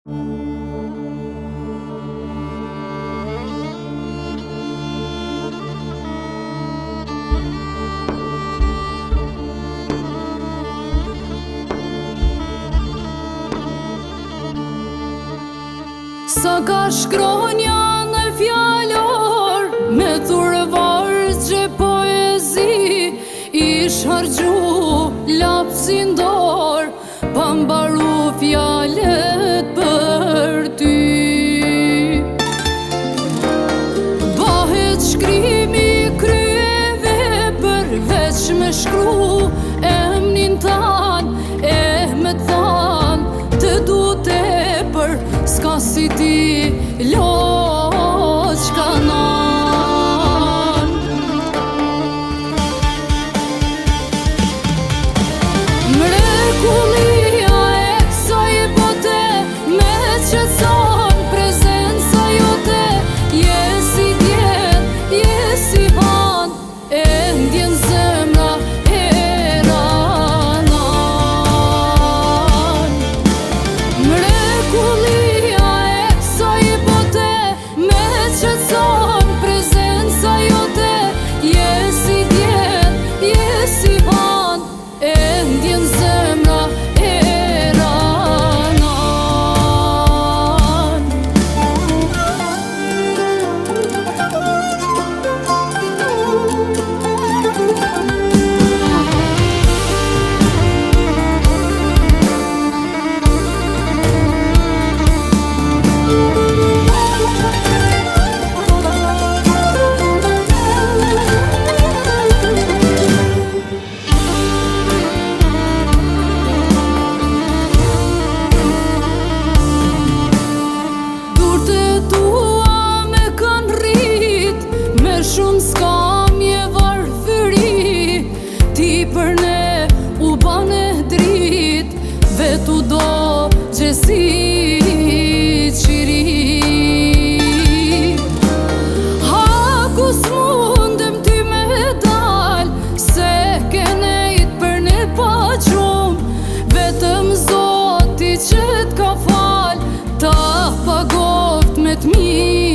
Sa ka shkronja në fjallor, me thurë vargje poezi, ish hargju lapsin dor, pa mbaru fjallet për ty. Bahet shkrimi kryeve përveç me shkru emnin tan, me than të du tepër, s'ka si ti loq kanan. Mrekullia e kësaj bote me qetson prezenca jote, je si djen, je si han, e ndjen zemra e ranan. Mrekullia e kësaj bote me qetson prezenca jote, je si djen, je si han, e ndjen zemra e ranan. Shumë skamje varfëri, ti për ne u bane drit, vetu do gjesi qiri. Haku s'mundem ty me dal, se kenejt për ne pa gjumë, vetëm Zoti që t'ka fal, ta pagoft me t'mi.